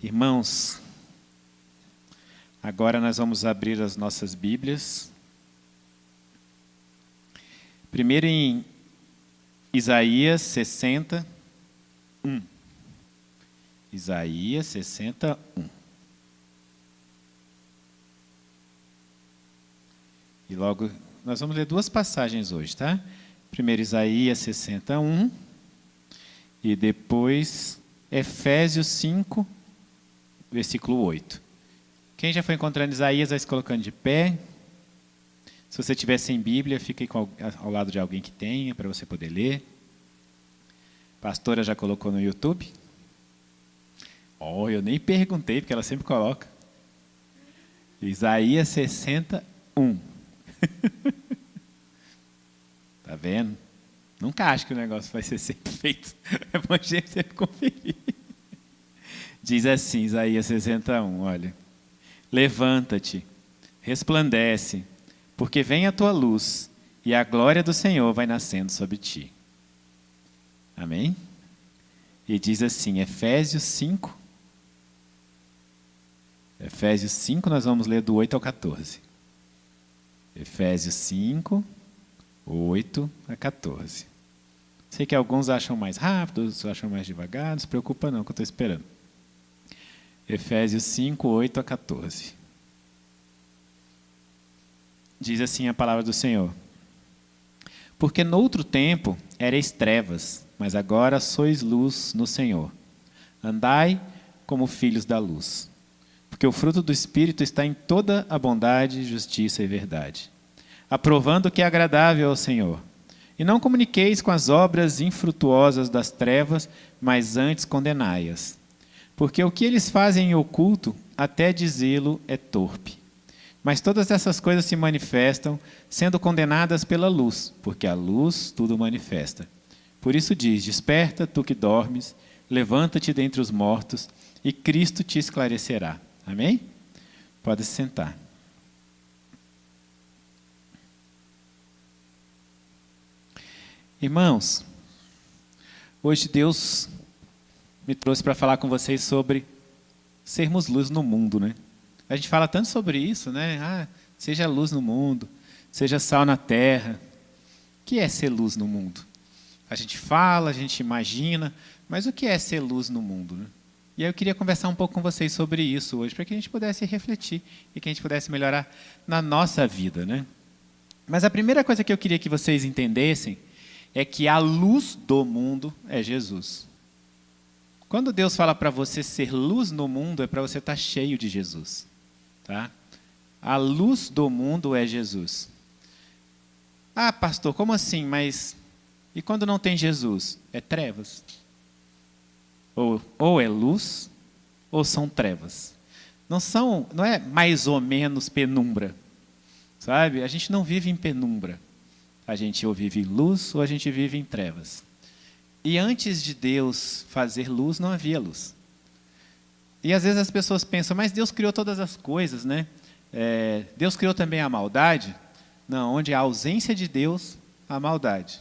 Irmãos, agora nós vamos abrir as nossas Bíblias. Primeiro em Isaías 61. Isaías 61. E logo, nós vamos ler duas passagens hoje, tá? Primeiro Isaías 61 e depois Efésios 5, versículo 8. Quem já foi encontrando Isaías, vai se colocando de pé. Se você tiver sem Bíblia, fique ao lado de alguém que tenha, para você poder ler. A pastora já colocou no YouTube. Eu nem perguntei, porque ela sempre coloca. Isaías 61. Tá vendo? Nunca acho que o negócio vai ser sempre feito. É bom a gente sempre conferir. Diz assim, Isaías 61, olha. Levanta-te, resplandece, porque vem a tua luz, e a glória do Senhor vai nascendo sobre ti. Amém? E diz assim, Efésios 5. Efésios 5, nós vamos ler do 8 ao 14. Efésios 5, 8 a 14. Sei que alguns acham mais rápido, outros acham mais devagar, não se preocupa não, que eu estou esperando. Efésios 5, 8 a 14. Diz assim a palavra do Senhor. Porque noutro tempo erais trevas, mas agora sois luz no Senhor. Andai como filhos da luz. Porque o fruto do Espírito está em toda a bondade, justiça e verdade, aprovando o que é agradável ao Senhor. E não comuniqueis com as obras infrutuosas das trevas, mas antes condenai-as. Porque o que eles fazem em oculto, até dizê-lo, é torpe. Mas todas essas coisas se manifestam, sendo condenadas pela luz, porque a luz tudo manifesta. Por isso diz, desperta, tu que dormes, levanta-te dentre os mortos, e Cristo te esclarecerá. Amém? Pode se sentar. Irmãos, hoje Deus me trouxe para falar com vocês sobre sermos luz no mundo, né? A gente fala tanto sobre isso, né? Seja luz no mundo, seja sal na terra. O que é ser luz no mundo? A gente fala, a gente imagina, mas o que é ser luz no mundo, né? E aí eu queria conversar um pouco com vocês sobre isso hoje, para que a gente pudesse refletir e que a gente pudesse melhorar na nossa vida, né? Mas a primeira coisa que eu queria que vocês entendessem é que a luz do mundo é Jesus. Quando Deus fala para você ser luz no mundo, é para você estar cheio de Jesus. Tá? A luz do mundo é Jesus. Pastor, como assim? Mas e quando não tem Jesus? É trevas. Ou é luz, ou são trevas. Não é mais ou menos penumbra. Sabe? A gente não vive em penumbra. A gente ou vive em luz, ou a gente vive em trevas. E antes de Deus fazer luz, não havia luz. E às vezes as pessoas pensam, mas Deus criou todas as coisas, né? Deus criou também a maldade? Não, onde há ausência de Deus, há maldade.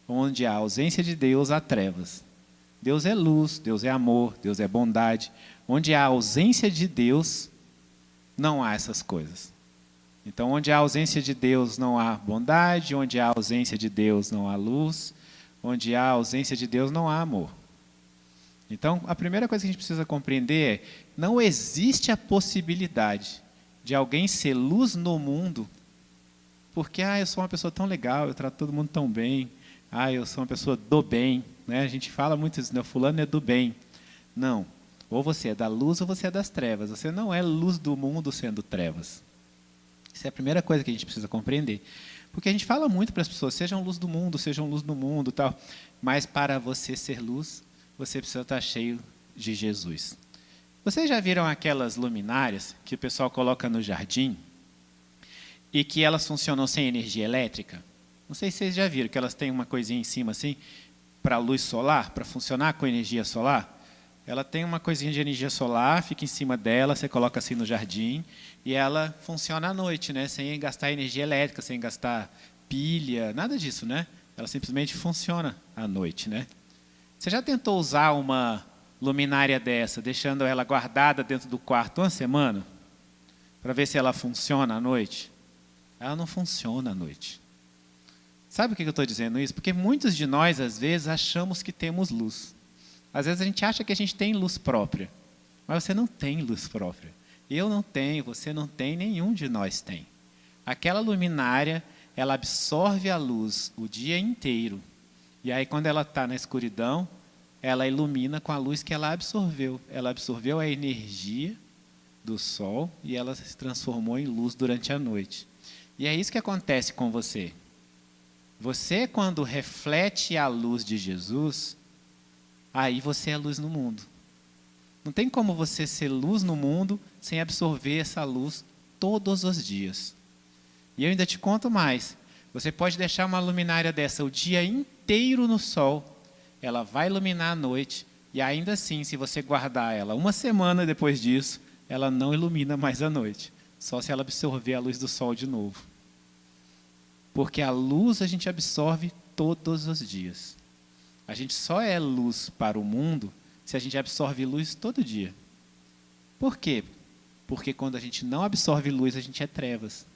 Onde há ausência de Deus, há trevas. Deus é luz, Deus é amor, Deus é bondade. Onde há ausência de Deus, não há essas coisas. Então, onde há ausência de Deus, não há bondade. Onde há ausência de Deus, não há luz. Onde há ausência de Deus, não há amor. Então, a primeira coisa que a gente precisa compreender é, não existe a possibilidade de alguém ser luz no mundo, porque, eu sou uma pessoa tão legal, eu trato todo mundo tão bem, eu sou uma pessoa do bem, né? A gente fala muito isso, né? Fulano é do bem. Não, ou você é da luz ou você é das trevas, você não é luz do mundo sendo trevas. Essa é a primeira coisa que a gente precisa compreender. Porque a gente fala muito para as pessoas, sejam luz do mundo, tal. Mas para você ser luz, você precisa estar cheio de Jesus. Vocês já viram aquelas luminárias que o pessoal coloca no jardim e que elas funcionam sem energia elétrica? Não sei se vocês já viram, que elas têm uma coisinha em cima assim, para luz solar, para funcionar com energia solar. Ela tem uma coisinha de energia solar, fica em cima dela, você coloca assim no jardim, e ela funciona à noite, né? Sem gastar energia elétrica, sem gastar pilha, nada disso, né? Ela simplesmente funciona à noite, né? Você já tentou usar uma luminária dessa, deixando ela guardada dentro do quarto uma semana, para ver se ela funciona à noite? Ela não funciona à noite. Sabe por que eu estou dizendo isso? Porque muitos de nós, às vezes, achamos que temos luz. Às vezes a gente acha que a gente tem luz própria, mas você não tem luz própria. Eu não tenho, você não tem, nenhum de nós tem. Aquela luminária, ela absorve a luz o dia inteiro. E aí, quando ela está na escuridão, ela ilumina com a luz que ela absorveu. Ela absorveu a energia do sol e ela se transformou em luz durante a noite. E é isso que acontece com você. Você, quando reflete a luz de Jesus, aí você é luz no mundo. Não tem como você ser luz no mundo sem absorver essa luz todos os dias. E eu ainda te conto mais. Você pode deixar uma luminária dessa o dia inteiro no sol, ela vai iluminar à noite, e ainda assim, se você guardar ela uma semana depois disso, ela não ilumina mais à noite, só se ela absorver a luz do sol de novo. Porque a luz a gente absorve todos os dias. A gente só é luz para o mundo se a gente absorve luz todo dia. Por quê? Porque quando a gente não absorve luz, a gente é trevas.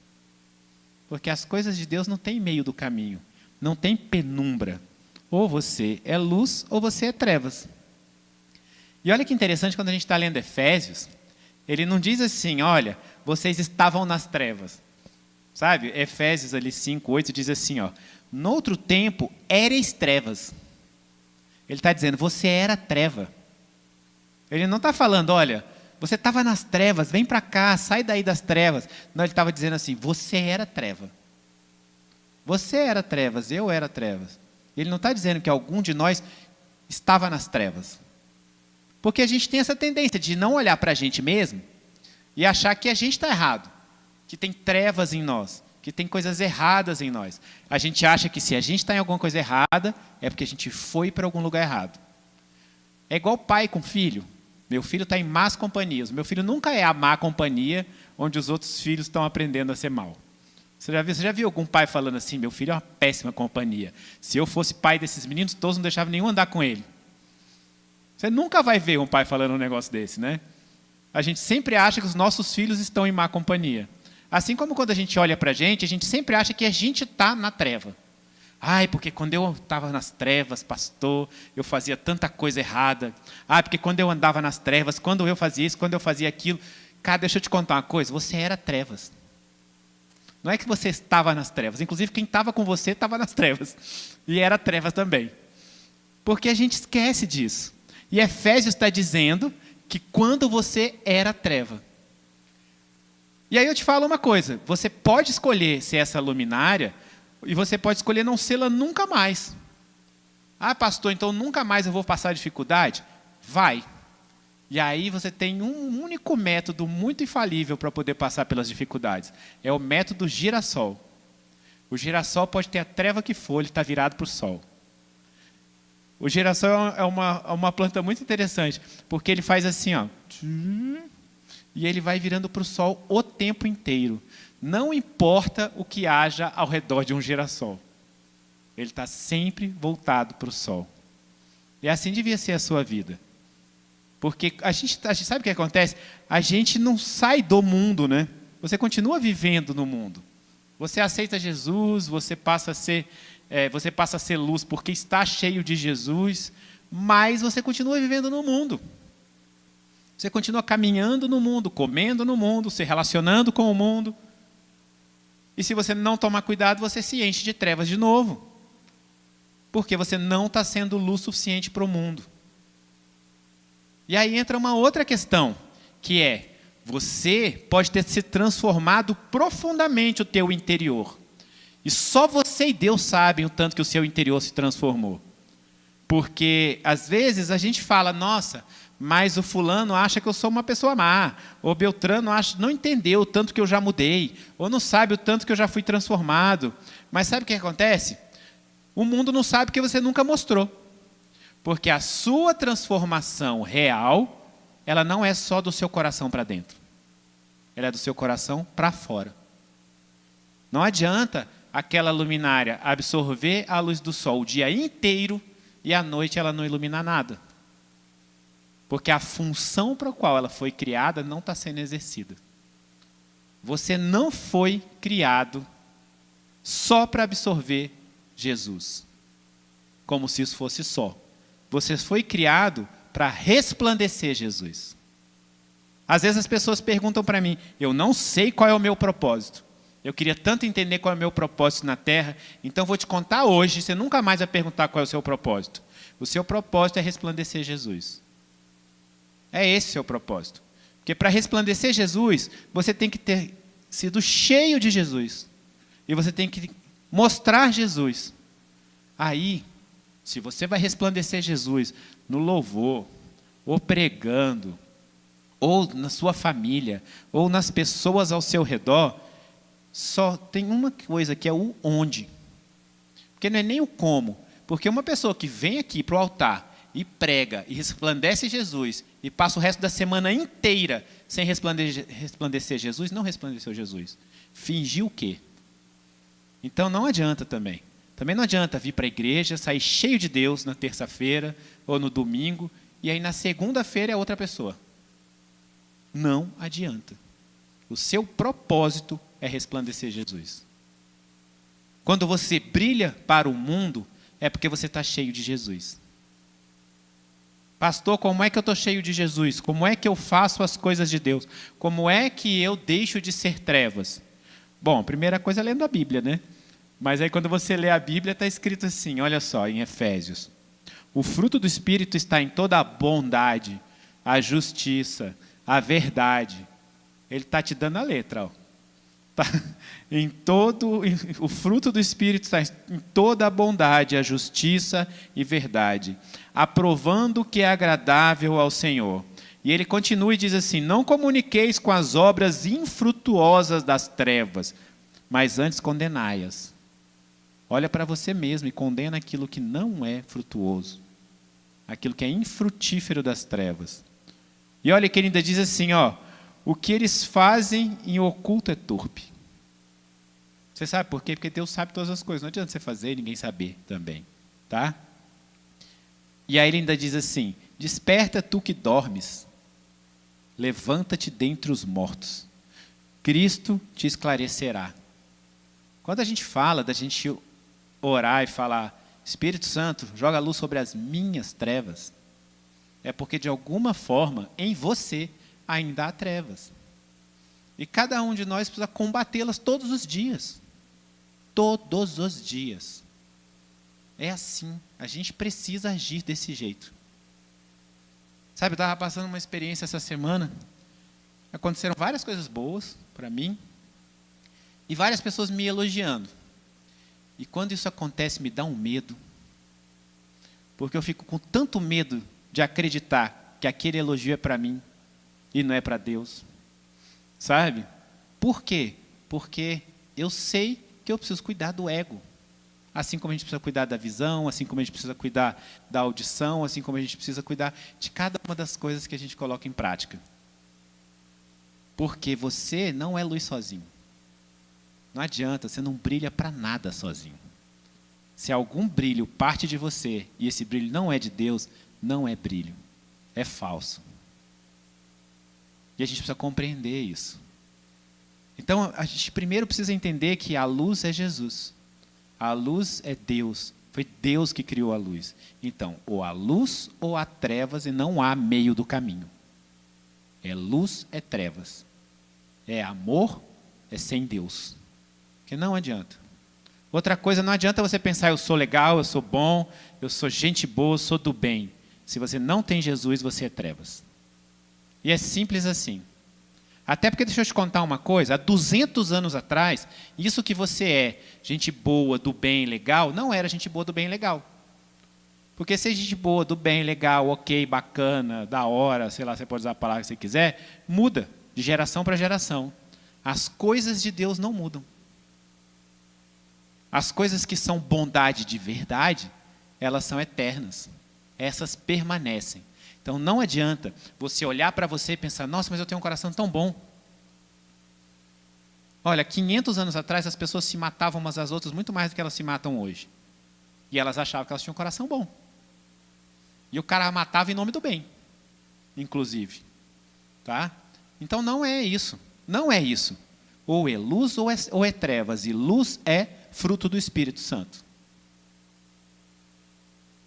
Porque as coisas de Deus não tem meio do caminho, não tem penumbra. Ou você é luz ou você é trevas. E olha que interessante, quando a gente está lendo Efésios, ele não diz assim, olha, vocês estavam nas trevas. Sabe, Efésios ali 5:8 diz assim, ó, noutro tempo éreis trevas. Ele está dizendo, você era treva. Ele não está falando, olha, você estava nas trevas, vem para cá, sai daí das trevas. Não, ele estava dizendo assim, você era treva. Você era trevas, eu era trevas. Ele não está dizendo que algum de nós estava nas trevas. Porque a gente tem essa tendência de não olhar para a gente mesmo e achar que a gente está errado. Que tem trevas em nós, que tem coisas erradas em nós. A gente acha que se a gente está em alguma coisa errada, é porque a gente foi para algum lugar errado. É igual pai com filho. Meu filho está em más companhias. Meu filho nunca é a má companhia onde os outros filhos estão aprendendo a ser mal. Você já viu algum pai falando assim, meu filho é uma péssima companhia. Se eu fosse pai desses meninos, todos não deixavam nenhum andar com ele. Você nunca vai ver um pai falando um negócio desse, né? A gente sempre acha que os nossos filhos estão em má companhia. Assim como quando a gente olha para a gente sempre acha que a gente está na treva. Ai, porque quando eu estava nas trevas, pastor, eu fazia tanta coisa errada. Ai, porque quando eu andava nas trevas, quando eu fazia isso, quando eu fazia aquilo. Cara, deixa eu te contar uma coisa, você era trevas. Não é que você estava nas trevas, inclusive quem estava com você estava nas trevas. E era trevas também. Porque a gente esquece disso. E Efésios está dizendo que quando você era treva. E aí eu te falo uma coisa, você pode escolher ser essa luminária e você pode escolher não sê-la nunca mais. Ah, pastor, então nunca mais eu vou passar dificuldade? Vai. E aí você tem um único método muito infalível para poder passar pelas dificuldades. É o método girassol. O girassol pode ter a treva que for, ele está virado para o sol. O girassol é uma planta muito interessante, porque ele faz assim, ó, e ele vai virando para o sol o tempo inteiro. Não importa o que haja ao redor de um girassol. Ele está sempre voltado para o sol. E assim devia ser a sua vida. Porque a gente sabe o que acontece? A gente não sai do mundo, né? Você continua vivendo no mundo. Você aceita Jesus, você passa a ser luz porque está cheio de Jesus, mas você continua vivendo no mundo. Você continua caminhando no mundo, comendo no mundo, se relacionando com o mundo. E se você não tomar cuidado, você se enche de trevas de novo. Porque você não está sendo luz suficiente para o mundo. E aí entra uma outra questão, que é, você pode ter se transformado profundamente o teu interior. E só você e Deus sabem o tanto que o seu interior se transformou. Porque, às vezes, a gente fala, nossa, mas o fulano acha que eu sou uma pessoa má, ou Beltrano não entendeu o tanto que eu já mudei, ou não sabe o tanto que eu já fui transformado. Mas sabe o que acontece? O mundo não sabe porque você nunca mostrou. Porque a sua transformação real, ela não é só do seu coração para dentro. Ela é do seu coração para fora. Não adianta aquela luminária absorver a luz do sol o dia inteiro e à noite ela não ilumina nada. Porque a função para a qual ela foi criada não está sendo exercida. Você não foi criado só para absorver Jesus, como se isso fosse só. Você foi criado para resplandecer Jesus. Às vezes as pessoas perguntam para mim, eu não sei qual é o meu propósito. Eu queria tanto entender qual é o meu propósito na Terra, então vou te contar hoje, você nunca mais vai perguntar qual é o seu propósito. O seu propósito é resplandecer Jesus. É esse o seu propósito. Porque para resplandecer Jesus, você tem que ter sido cheio de Jesus. E você tem que mostrar Jesus. Aí, se você vai resplandecer Jesus no louvor, ou pregando, ou na sua família, ou nas pessoas ao seu redor, só tem uma coisa que é o onde. Porque não é nem o como. Porque uma pessoa que vem aqui para o altar e prega e resplandece Jesus e passa o resto da semana inteira sem resplandecer Jesus, não resplandeceu Jesus. Fingiu o quê? Então não adianta também. Também não adianta vir para a igreja, sair cheio de Deus na terça-feira ou no domingo, e aí na segunda-feira é outra pessoa. Não adianta. O seu propósito é resplandecer Jesus. Quando você brilha para o mundo, é porque você está cheio de Jesus. Pastor, como é que eu estou cheio de Jesus? Como é que eu faço as coisas de Deus? Como é que eu deixo de ser trevas? Bom, a primeira coisa é lendo a Bíblia, né? Mas aí quando você lê a Bíblia, está escrito assim, olha só, em Efésios. O fruto do Espírito está em toda a bondade, a justiça, a verdade. Ele está te dando a letra, ó. Tá o fruto do Espírito está em toda a bondade, a justiça e verdade, aprovando o que é agradável ao Senhor. E ele continua e diz assim, não comuniqueis com as obras infrutuosas das trevas, mas antes condenai-as. Olha para você mesmo e condena aquilo que não é frutuoso, aquilo que é infrutífero das trevas. E olha que ele ainda diz assim, ó, o que eles fazem em oculto é torpe. Você sabe por quê? Porque Deus sabe todas as coisas. Não adianta você fazer e ninguém saber também. Tá? E aí ele ainda diz assim, desperta tu que dormes, levanta-te dentre os mortos. Cristo te esclarecerá. Quando a gente fala da gente orar e falar, Espírito Santo, joga a luz sobre as minhas trevas, é porque de alguma forma, em você, ainda há trevas. E cada um de nós precisa combatê-las todos os dias. Todos os dias. É assim. A gente precisa agir desse jeito. Sabe, eu estava passando uma experiência essa semana. Aconteceram várias coisas boas para mim. E várias pessoas me elogiando. E quando isso acontece, me dá um medo. Porque eu fico com tanto medo de acreditar que aquele elogio é para mim e não é para Deus. Sabe? Por quê? Porque eu sei que eu preciso cuidar do ego. Assim como a gente precisa cuidar da visão, assim como a gente precisa cuidar da audição, assim como a gente precisa cuidar de cada uma das coisas que a gente coloca em prática. Porque você não é luz sozinho. Não adianta, você não brilha para nada sozinho. Se algum brilho parte de você e esse brilho não é de Deus, não é brilho, é falso. E a gente precisa compreender isso. Então, a gente primeiro precisa entender que a luz é Jesus. A luz é Deus. Foi Deus que criou a luz. Então, ou há luz ou há trevas e não há meio do caminho. É luz, é trevas. É amor, é sem Deus. Que não adianta. Outra coisa, não adianta você pensar, eu sou legal, eu sou bom, eu sou gente boa, eu sou do bem. Se você não tem Jesus, você é trevas. E é simples assim. Até porque, deixa eu te contar uma coisa, há 200 anos atrás, isso que você é, gente boa, do bem, legal, não era gente boa, do bem, legal. Porque ser gente boa, do bem, legal, ok, bacana, da hora, sei lá, você pode usar a palavra que você quiser, muda de geração para geração. As coisas de Deus não mudam. As coisas que são bondade de verdade, elas são eternas. Essas permanecem. Então não adianta você olhar para você e pensar, nossa, mas eu tenho um coração tão bom. Olha, 500 anos atrás as pessoas se matavam umas às outras muito mais do que elas se matam hoje. E elas achavam que elas tinham um coração bom. E o cara matava em nome do bem. inclusive. Tá? Então não é isso. Não é isso. Ou é luz ou é trevas. E luz é fruto do Espírito Santo.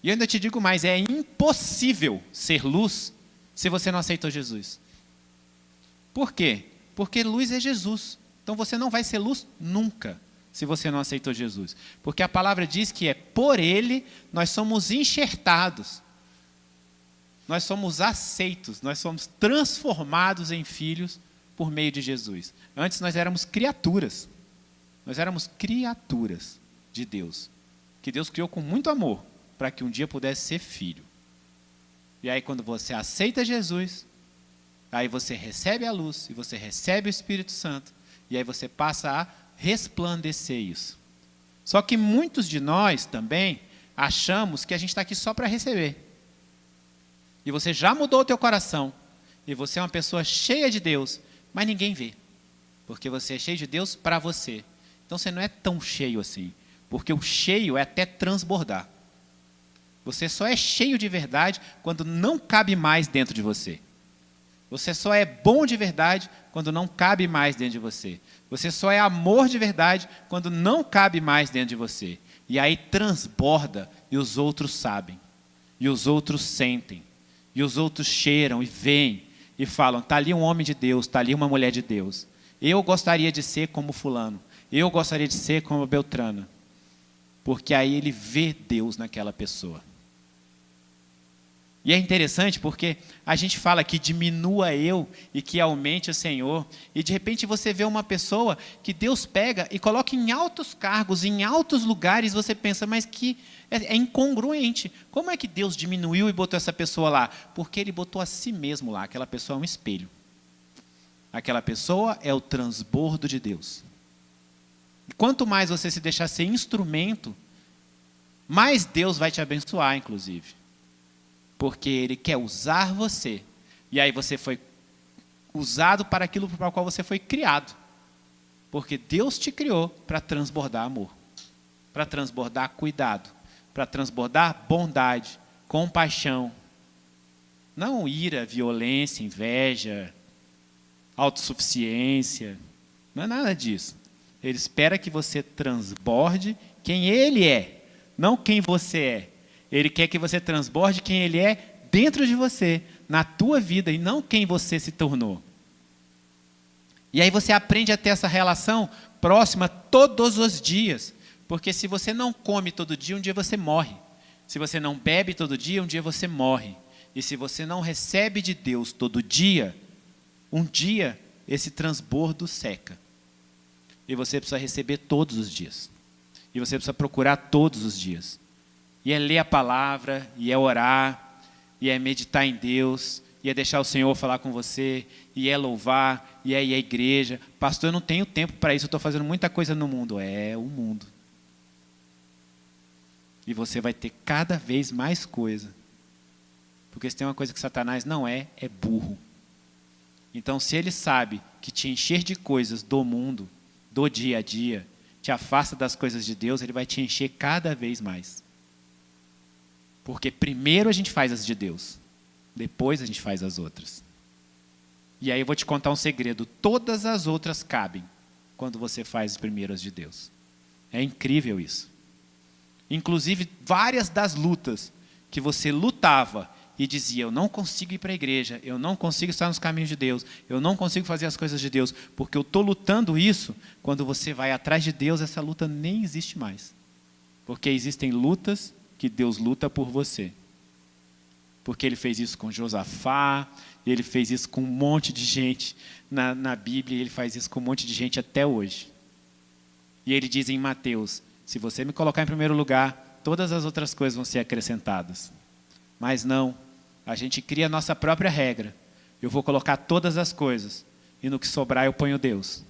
E eu ainda te digo mais, é impossível ser luz se você não aceitou Jesus. Por quê? Porque luz é Jesus. Então você não vai ser luz nunca, se você não aceitou Jesus. Porque a palavra diz que é por Ele nós somos enxertados. Nós somos aceitos, nós somos transformados em filhos por meio de Jesus. Antes nós éramos criaturas. Nós éramos criaturas de Deus. Que Deus criou com muito amor, para que um dia pudesse ser filho. E aí quando você aceita Jesus, aí você recebe a luz, e você recebe o Espírito Santo, e aí você passa a resplandecer isso. Só que muitos de nós também achamos que a gente está aqui só para receber. E você já mudou o teu coração, e você é uma pessoa cheia de Deus, mas ninguém vê. Porque você é cheio de Deus para você. Então você não é tão cheio assim, porque o cheio é até transbordar. Você só é cheio de verdade quando não cabe mais dentro de você. Você só é bom de verdade quando não cabe mais dentro de você. Você só é amor de verdade quando não cabe mais dentro de você. E aí transborda e os outros sabem. E os outros sentem. E os outros cheiram e veem e falam, está ali um homem de Deus, está ali uma mulher de Deus. Eu gostaria de ser como fulano. Eu gostaria de ser como Beltrana. Porque aí ele vê Deus naquela pessoa. E é interessante porque a gente fala que diminua eu e que aumente o Senhor. E de repente você vê uma pessoa que Deus pega e coloca em altos cargos, em altos lugares. Você pensa, mas que é incongruente. Como é que Deus diminuiu e botou essa pessoa lá? Porque Ele botou a si mesmo lá. Aquela pessoa é um espelho. Aquela pessoa é o transbordo de Deus. E quanto mais você se deixar ser instrumento, mais Deus vai te abençoar, inclusive. Porque Ele quer usar você. E aí você foi usado para aquilo para o qual você foi criado. Porque Deus te criou para transbordar amor. Para transbordar cuidado. Para transbordar bondade, compaixão. Não ira, violência, inveja, autossuficiência. Não é nada disso. Ele espera que você transborde quem Ele é, não quem você é. Ele quer que você transborde quem Ele é dentro de você, na tua vida, e não quem você se tornou. E aí você aprende a ter essa relação próxima todos os dias. Porque se você não come todo dia, um dia você morre. Se você não bebe todo dia, um dia você morre. E se você não recebe de Deus todo dia, um dia esse transbordo seca. E você precisa receber todos os dias. E você precisa procurar todos os dias. E é ler a palavra, e é orar, e é meditar em Deus, e é deixar o Senhor falar com você, e é louvar, e é ir à igreja. Pastor, eu não tenho tempo para isso, eu estou fazendo muita coisa no mundo. É o mundo. E você vai ter cada vez mais coisa. Porque se tem uma coisa que Satanás não é burro. Então, se ele sabe que te encher de coisas do mundo, do dia a dia, te afasta das coisas de Deus, ele vai te encher cada vez mais. Porque primeiro a gente faz as de Deus, depois a gente faz as outras. E aí eu vou te contar um segredo, todas as outras cabem quando você faz as primeiras de Deus. É incrível isso. Inclusive, várias das lutas que você lutava e dizia, eu não consigo ir para a igreja, eu não consigo estar nos caminhos de Deus, eu não consigo fazer as coisas de Deus, porque eu estou lutando isso, quando você vai atrás de Deus, essa luta nem existe mais. Porque existem lutas que Deus luta por você. Porque Ele fez isso com Josafá, Ele fez isso com um monte de gente na Bíblia, e Ele faz isso com um monte de gente até hoje. E Ele diz em Mateus, se você me colocar em primeiro lugar, todas as outras coisas vão ser acrescentadas. Mas não, a gente cria a nossa própria regra. Eu vou colocar todas as coisas, e no que sobrar eu ponho Deus.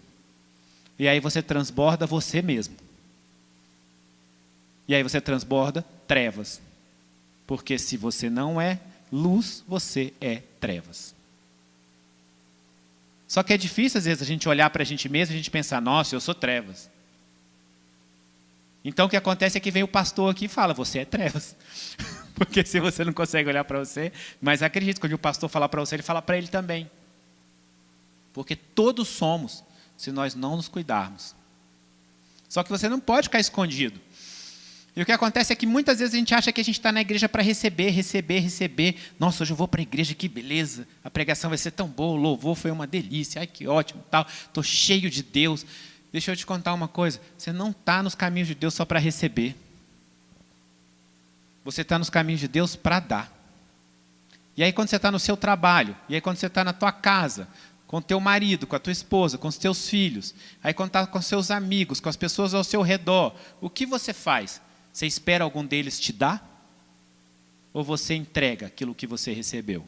E aí você transborda você mesmo. E aí você transborda trevas. Porque se você não é luz, você é trevas. Só que é difícil às vezes a gente olhar para a gente mesmo e a gente pensar, nossa, eu sou trevas. Então o que acontece é que vem o pastor aqui e fala, você é trevas. Porque se você não consegue olhar para você, mas acredite, quando o pastor falar para você, ele fala para ele também. Porque todos somos, se nós não nos cuidarmos. Só que você não pode ficar escondido. E o que acontece é que muitas vezes a gente acha que a gente está na igreja para receber. Nossa, hoje eu vou para a igreja, que beleza. A pregação vai ser tão boa, o louvor foi uma delícia. Ai, que ótimo, tal. Estou cheio de Deus. Deixa eu te contar uma coisa. Você não está nos caminhos de Deus só para receber. Você está nos caminhos de Deus para dar. E aí quando você está no seu trabalho, e aí quando você está na tua casa, com o teu marido, com a tua esposa, com os teus filhos, aí quando está com os seus amigos, com as pessoas ao seu redor, o que você faz? Você espera algum deles te dar? Ou você entrega aquilo que você recebeu?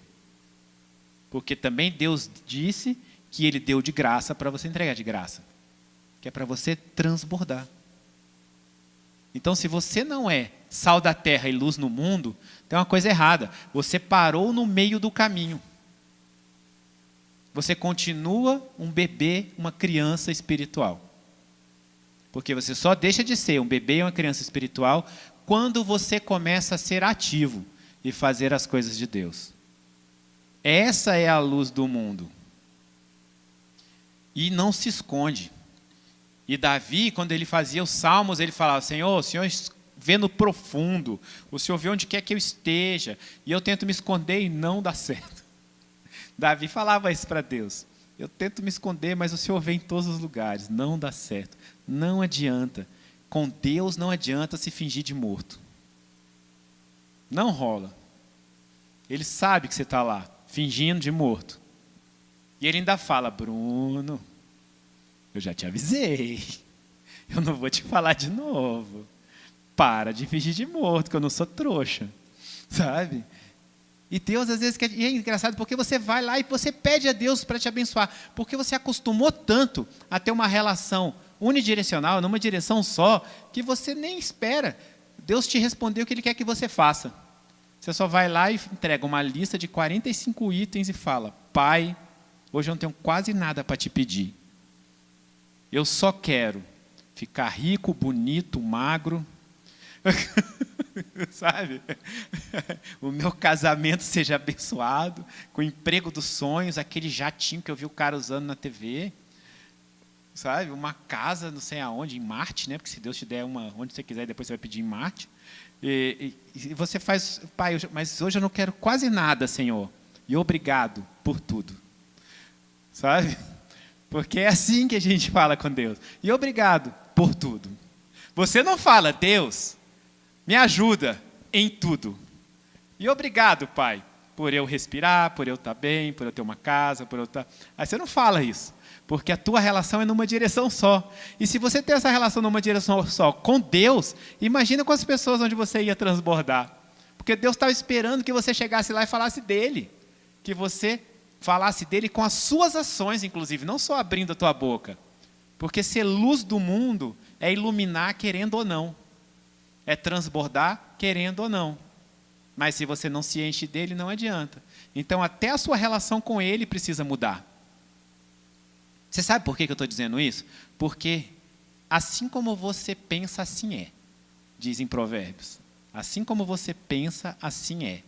Porque também Deus disse que Ele deu de graça para você entregar de graça. Que é para você transbordar. Então, se você não é sal da terra e luz no mundo, tem uma coisa errada. Você parou no meio do caminho. Você continua um bebê, uma criança espiritual. Porque você só deixa de ser um bebê e uma criança espiritual quando você começa a ser ativo e fazer as coisas de Deus. Essa é a luz do mundo. E não se esconde. E Davi, quando ele fazia os salmos, ele falava: Senhor, o Senhor vê no profundo, o Senhor vê onde quer que eu esteja, e eu tento me esconder e não dá certo. Davi falava isso para Deus: eu tento me esconder, mas o Senhor vê em todos os lugares, não dá certo. Não adianta. Com Deus não adianta se fingir de morto. Não rola. Ele sabe que você está lá, fingindo de morto. E ele ainda fala: Bruno, eu já te avisei. Eu não vou te falar de novo. Para de fingir de morto, que eu não sou trouxa. Sabe? E Deus às vezes quer... E é engraçado porque você vai lá e você pede a Deus para te abençoar. Porque você acostumou tanto a ter uma relação unidirecional, numa direção só, que você nem espera Deus te responder o que Ele quer que você faça. Você só vai lá e entrega uma lista de 45 itens e fala: Pai, hoje eu não tenho quase nada para te pedir. Eu só quero ficar rico, bonito, magro, sabe? O meu casamento seja abençoado, com o emprego dos sonhos, aquele jatinho que eu vi o cara usando na TV, sabe? Uma casa não sei aonde, em Marte, né? Porque se Deus te der uma onde você quiser, depois você vai pedir em Marte. E você faz: Pai, mas hoje eu não quero quase nada, Senhor. E obrigado por tudo. Sabe? Porque é assim que a gente fala com Deus. E obrigado por tudo. Você não fala: Deus, me ajuda em tudo. E obrigado, Pai, por eu respirar, por eu estar bem, por eu ter uma casa, por eu estar... Aí você não fala isso. Porque a tua relação é numa direção só. E se você tem essa relação numa direção só com Deus, imagina com as pessoas onde você ia transbordar. Porque Deus estava esperando que você chegasse lá e falasse dele. Que você falasse dele com as suas ações, inclusive, não só abrindo a tua boca. Porque ser luz do mundo é iluminar querendo ou não. É transbordar querendo ou não. Mas se você não se enche dele, não adianta. Então até a sua relação com ele precisa mudar. Você sabe por que eu estou dizendo isso? Porque assim como você pensa, assim é. Dizem Provérbios. Assim como você pensa, assim é.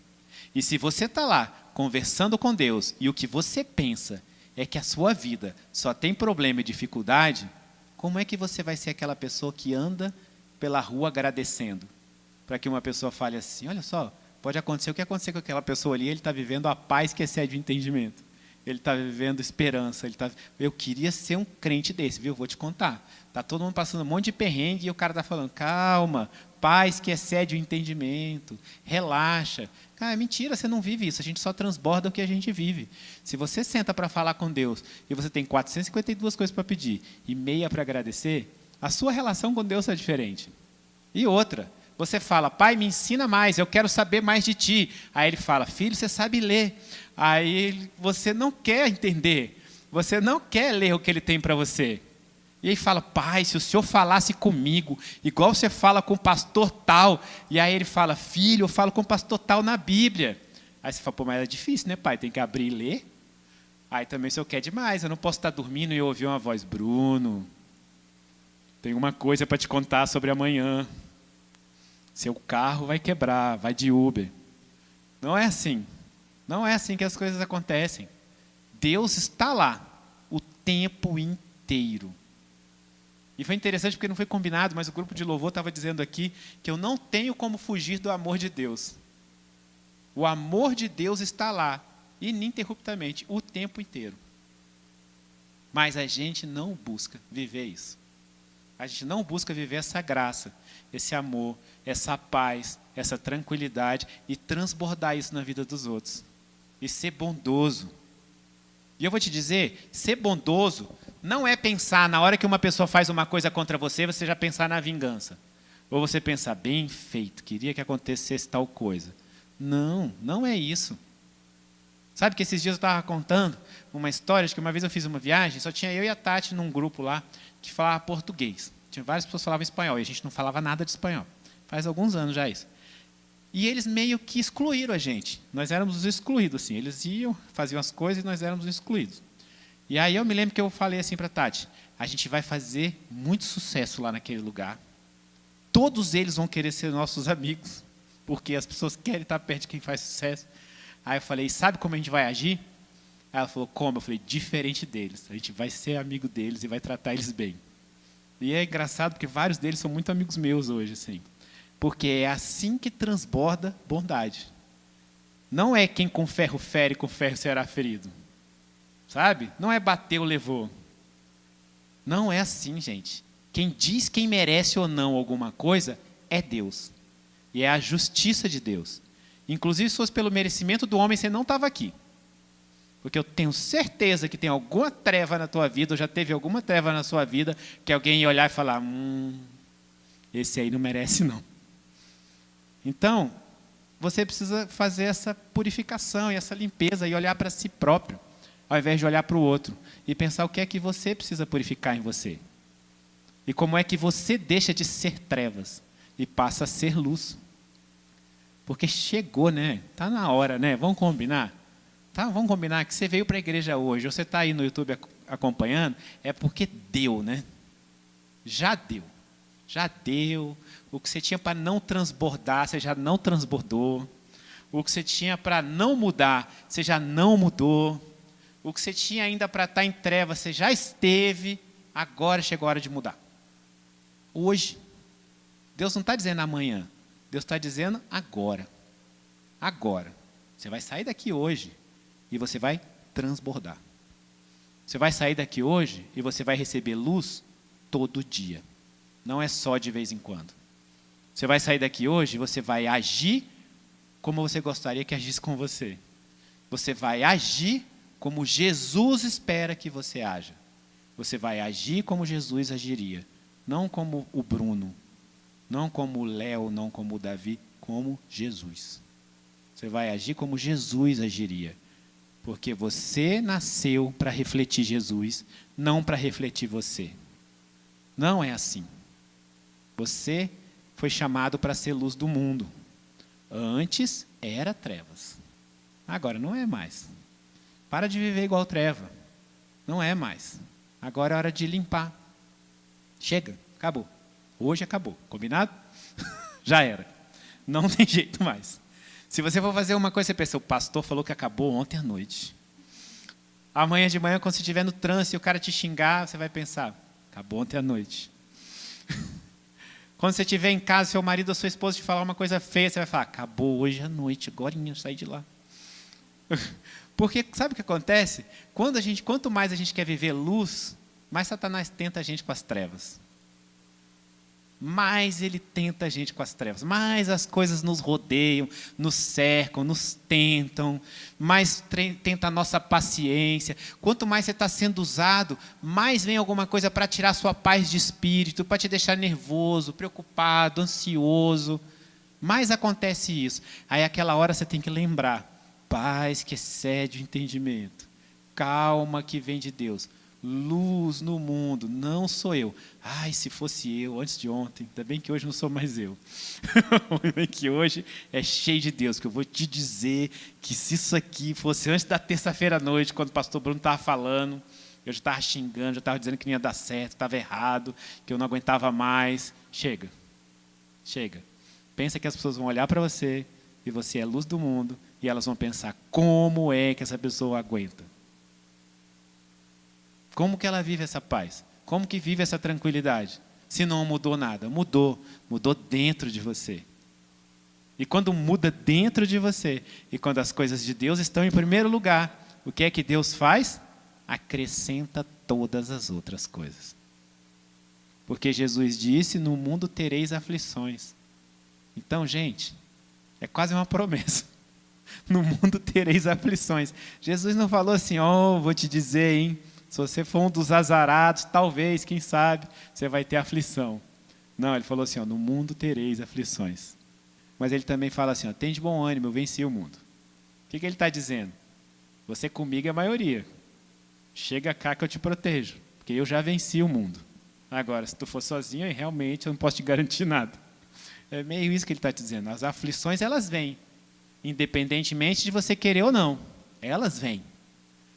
E se você está lá conversando com Deus e o que você pensa é que a sua vida só tem problema e dificuldade, como é que você vai ser aquela pessoa que anda pela rua agradecendo? Para que uma pessoa fale assim: olha só, pode acontecer o que aconteceu com aquela pessoa ali, ele está vivendo a paz que excede o entendimento. Ele está vivendo esperança. Eu queria ser um crente desse, viu? Vou te contar. Está todo mundo passando um monte de perrengue e o cara está falando: calma, paz que excede o entendimento, relaxa. Cara, é mentira, você não vive isso, a gente só transborda o que a gente vive. Se você senta para falar com Deus e você tem 452 coisas para pedir e meia para agradecer, a sua relação com Deus é diferente. E outra, você fala: Pai, me ensina mais, eu quero saber mais de Ti. Aí Ele fala: Filho, você sabe ler. Aí você não quer entender, você não quer ler o que Ele tem para você. E aí fala: Pai, se o Senhor falasse comigo, igual você fala com o pastor tal. E aí ele fala: Filho, eu falo com o pastor tal na Bíblia. Aí você fala: pô, mas é difícil, né, pai? Tem que abrir e ler. Aí também o senhor quer demais, eu não posso estar dormindo e ouvir uma voz: Bruno, tem uma coisa para te contar sobre amanhã. Seu carro vai quebrar, vai de Uber. Não é assim. Não é assim que as coisas acontecem. Deus está lá o tempo inteiro. E foi interessante porque não foi combinado, mas o grupo de louvor estava dizendo aqui que eu não tenho como fugir do amor de Deus. O amor de Deus está lá, ininterruptamente, o tempo inteiro. Mas a gente não busca viver isso. A gente não busca viver essa graça, esse amor, essa paz, essa tranquilidade e transbordar isso na vida dos outros. E ser bondoso. E eu vou te dizer, ser bondoso não é pensar, na hora que uma pessoa faz uma coisa contra você, você já pensar na vingança. Ou você pensar, bem feito, queria que acontecesse tal coisa. Não, não é isso. Sabe que esses dias eu estava contando uma história de que uma vez eu fiz uma viagem, só tinha eu e a Tati num grupo lá que falava português. Tinha várias pessoas que falavam espanhol e a gente não falava nada de espanhol. Faz alguns anos já isso. E eles meio que excluíram a gente. Nós éramos os excluídos, assim. Eles iam, faziam as coisas e nós éramos os excluídos. E aí eu me lembro que eu falei assim para a Tati, a gente vai fazer muito sucesso lá naquele lugar. Todos eles vão querer ser nossos amigos, porque as pessoas querem estar perto de quem faz sucesso. Aí eu falei, sabe como a gente vai agir? Aí ela falou, como? Eu falei, diferente deles. A gente vai ser amigo deles e vai tratar eles bem. E é engraçado porque vários deles são muito amigos meus hoje, assim. Porque é assim que transborda bondade. Não é quem com ferro fere, com ferro será ferido. Sabe? Não é bateu, levou. Não é assim, gente. Quem diz quem merece ou não alguma coisa é Deus. E é a justiça de Deus. Inclusive, se fosse pelo merecimento do homem, você não estava aqui. Porque eu tenho certeza que tem alguma treva na tua vida, ou já teve alguma treva na sua vida, que alguém ia olhar e falar, esse aí não merece não. Então, você precisa fazer essa purificação e essa limpeza e olhar para si próprio, ao invés de olhar para o outro, e pensar o que é que você precisa purificar em você. E como é que você deixa de ser trevas e passa a ser luz. Porque chegou, né? Está na hora, né? Vamos combinar? Tá? Vamos combinar que você veio para a igreja hoje, ou você está aí no YouTube acompanhando, é porque deu, né? Já deu. Já deu. O que você tinha para não transbordar, você já não transbordou. O que você tinha para não mudar, você já não mudou. O que você tinha ainda para estar em trevas, você já esteve. Agora chegou a hora de mudar. Hoje. Deus não está dizendo amanhã. Deus está dizendo agora. Agora. Você vai sair daqui hoje e você vai transbordar. Você vai sair daqui hoje e você vai receber luz todo dia. Não é só de vez em quando. Você vai sair daqui hoje e você vai agir como você gostaria que agisse com você. Você vai agir como Jesus espera que você haja. Você vai agir como Jesus agiria. Não como o Bruno, não como o Léo, não como o Davi, como Jesus. Você vai agir como Jesus agiria. Porque você nasceu para refletir Jesus, não para refletir você. Não é assim. Você foi chamado para ser luz do mundo. Antes era trevas. Agora não é mais. Para de viver igual treva. Não é mais. Agora é hora de limpar. Chega, acabou. Hoje acabou. Combinado? Já era. Não tem jeito mais. Se você for fazer uma coisa, você pensa, o pastor falou que acabou ontem à noite. Amanhã de manhã, quando você estiver no trânsito e o cara te xingar, você vai pensar, acabou ontem à noite. Quando você estiver em casa, seu marido ou sua esposa te falar uma coisa feia, você vai falar, acabou hoje à noite, agorinha eu saí de lá. Porque sabe o que acontece? Quanto mais a gente quer viver luz, mais Satanás tenta a gente com as trevas. Mais ele tenta a gente com as trevas, mais as coisas nos rodeiam, nos cercam, nos tentam, mais tenta a nossa paciência. Quanto mais você está sendo usado, mais vem alguma coisa para tirar sua paz de espírito, para te deixar nervoso, preocupado, ansioso. Mais acontece isso. Aí aquela hora você tem que lembrar, paz que excede o entendimento, calma que vem de Deus. Luz no mundo, não sou eu. Ai, se fosse eu, antes de ontem, ainda bem que hoje não sou mais eu. Ainda bem que hoje é cheio de Deus, que eu vou te dizer que se isso aqui fosse antes da terça-feira à noite, quando o pastor Bruno estava falando, eu já estava xingando, já estava dizendo que não ia dar certo, estava errado, que eu não aguentava mais. Chega, chega. Pensa que as pessoas vão olhar para você e você é a luz do mundo e elas vão pensar, como é que essa pessoa aguenta? Como que ela vive essa paz? Como que vive essa tranquilidade? Se não mudou nada. Mudou dentro de você. E quando muda dentro de você, e quando as coisas de Deus estão em primeiro lugar, o que é que Deus faz? Acrescenta todas as outras coisas. Porque Jesus disse, no mundo tereis aflições. Então, gente, é quase uma promessa. No mundo tereis aflições. Jesus não falou assim, vou te dizer, hein? Se você for um dos azarados, talvez, quem sabe, você vai ter aflição. Não, ele falou assim, no mundo tereis aflições. Mas ele também fala assim, tem de bom ânimo, eu venci o mundo. O que ele está dizendo? Você comigo é a maioria. Chega cá que eu te protejo, porque eu já venci o mundo. Agora, se tu for sozinho, realmente eu não posso te garantir nada. É meio isso que ele está dizendo. As aflições, elas vêm, independentemente de você querer ou não. Elas vêm.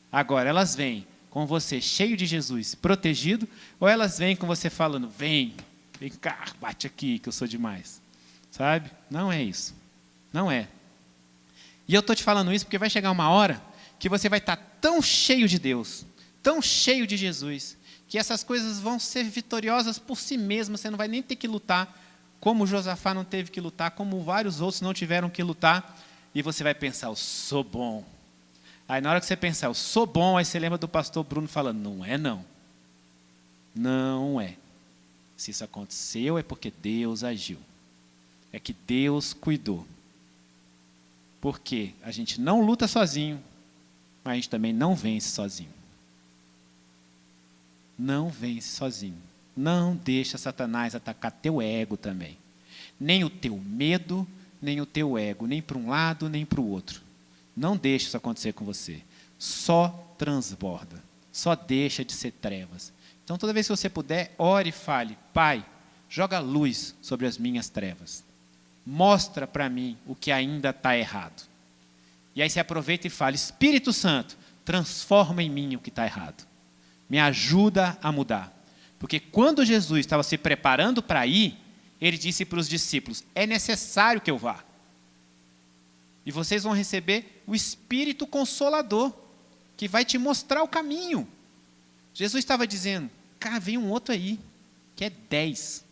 Agora, elas vêm com você cheio de Jesus, protegido, ou elas vêm com você falando, vem cá, bate aqui que eu sou demais. Sabe? Não é isso. Não é. E eu estou te falando isso porque vai chegar uma hora que você vai estar tão cheio de Deus, tão cheio de Jesus, que essas coisas vão ser vitoriosas por si mesmas, você não vai nem ter que lutar, como Josafá não teve que lutar, como vários outros não tiveram que lutar, e você vai pensar, eu sou bom. Aí na hora que você pensar, eu sou bom, aí você lembra do pastor Bruno falando, não é não. Não é. Se isso aconteceu é porque Deus agiu. É que Deus cuidou. Porque a gente não luta sozinho, mas a gente também não vence sozinho. Não vence sozinho. Não deixa Satanás atacar teu ego também. Nem o teu medo, nem o teu ego, nem para um lado, nem para o outro. Não deixa isso acontecer com você. Só transborda. Só deixa de ser trevas. Então, toda vez que você puder, ore e fale, Pai, joga luz sobre as minhas trevas. Mostra para mim o que ainda está errado. E aí você aproveita e fala, Espírito Santo, transforma em mim o que está errado. Me ajuda a mudar. Porque quando Jesus estava se preparando para ir, ele disse para os discípulos, é necessário que eu vá. E vocês vão receber o Espírito Consolador, que vai te mostrar o caminho. Jesus estava dizendo, cara, vem um outro aí, que é 10.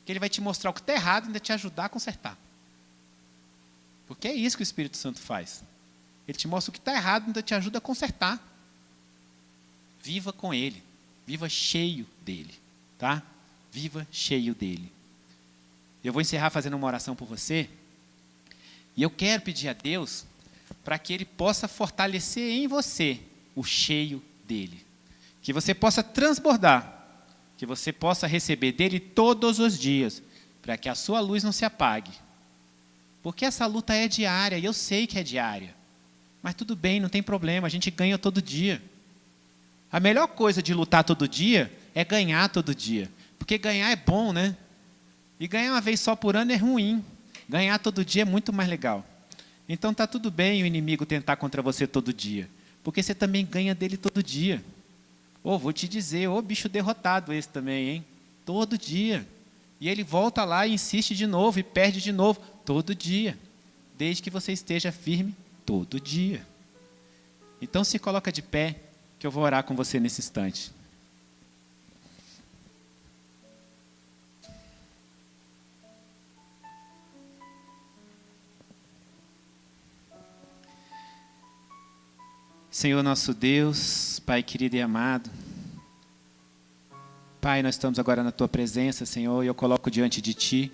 Que ele vai te mostrar o que está errado e ainda te ajudar a consertar. Porque é isso que o Espírito Santo faz. Ele te mostra o que está errado e ainda te ajuda a consertar. Viva com ele. Viva cheio dele. Tá? Viva cheio dele. Eu vou encerrar fazendo uma oração por você. E eu quero pedir a Deus para que ele possa fortalecer em você o cheio dele. Que você possa transbordar. Que você possa receber dele todos os dias, para que a sua luz não se apague. Porque essa luta é diária, e eu sei que é diária. Mas tudo bem, não tem problema, a gente ganha todo dia. A melhor coisa de lutar todo dia é ganhar todo dia. Porque ganhar é bom, né? E ganhar uma vez só por ano é ruim. Ganhar todo dia é muito mais legal. Então está tudo bem o inimigo tentar contra você todo dia. Porque você também ganha dele todo dia. Vou te dizer, bicho derrotado esse também, hein? Todo dia. E ele volta lá e insiste de novo e perde de novo, todo dia. Desde que você esteja firme, todo dia. Então se coloca de pé, que eu vou orar com você nesse instante. Senhor nosso Deus, Pai querido e amado, Pai, nós estamos agora na Tua presença, Senhor, e eu coloco diante de Ti,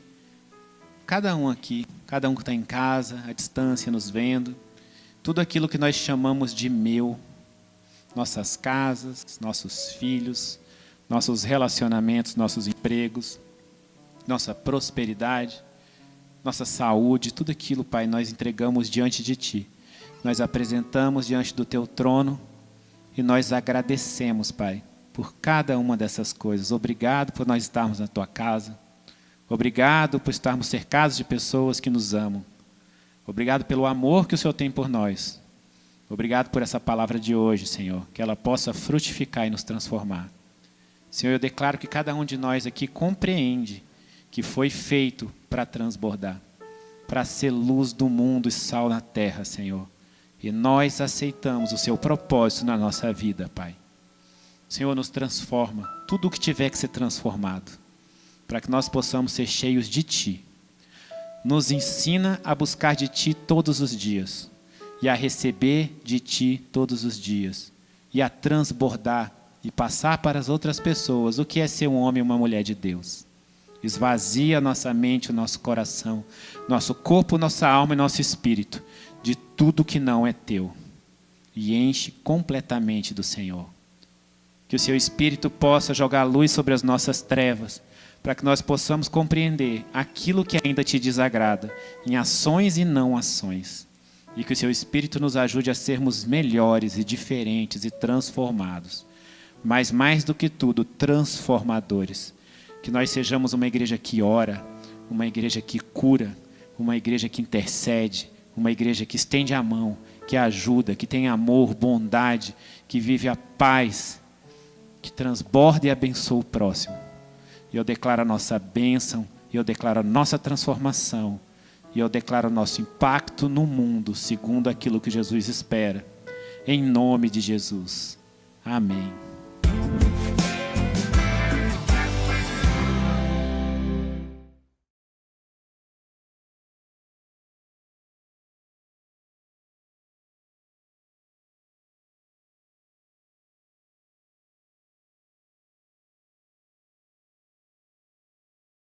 cada um aqui, cada um que está em casa, à distância, nos vendo, tudo aquilo que nós chamamos de meu, nossas casas, nossos filhos, nossos relacionamentos, nossos empregos, nossa prosperidade, nossa saúde, tudo aquilo, Pai, nós entregamos diante de Ti. Nós apresentamos diante do Teu trono e nós agradecemos, Pai, por cada uma dessas coisas. Obrigado por nós estarmos na Tua casa. Obrigado por estarmos cercados de pessoas que nos amam. Obrigado pelo amor que o Senhor tem por nós. Obrigado por essa palavra de hoje, Senhor, que ela possa frutificar e nos transformar. Senhor, eu declaro que cada um de nós aqui compreende que foi feito para transbordar, para ser luz do mundo e sal na terra, Senhor. E nós aceitamos o seu propósito na nossa vida, Pai. Senhor, nos transforma, tudo o que tiver que ser transformado, para que nós possamos ser cheios de Ti. Nos ensina a buscar de Ti todos os dias, e a receber de Ti todos os dias, e a transbordar e passar para as outras pessoas o que é ser um homem e uma mulher de Deus. Esvazia nossa mente, o nosso coração, nosso corpo, nossa alma e nosso espírito de tudo que não é Teu, e enche completamente do Senhor. Que o Seu Espírito possa jogar luz sobre as nossas trevas, para que nós possamos compreender aquilo que ainda Te desagrada, em ações e não ações. E que o Seu Espírito nos ajude a sermos melhores e diferentes e transformados. Mas mais do que tudo, transformadores. Que nós sejamos uma igreja que ora, uma igreja que cura, uma igreja que intercede, uma igreja que estende a mão, que ajuda, que tem amor, bondade, que vive a paz, que transborda e abençoa o próximo. E eu declaro a nossa bênção, e eu declaro a nossa transformação, e eu declaro o nosso impacto no mundo, segundo aquilo que Jesus espera. Em nome de Jesus. Amém.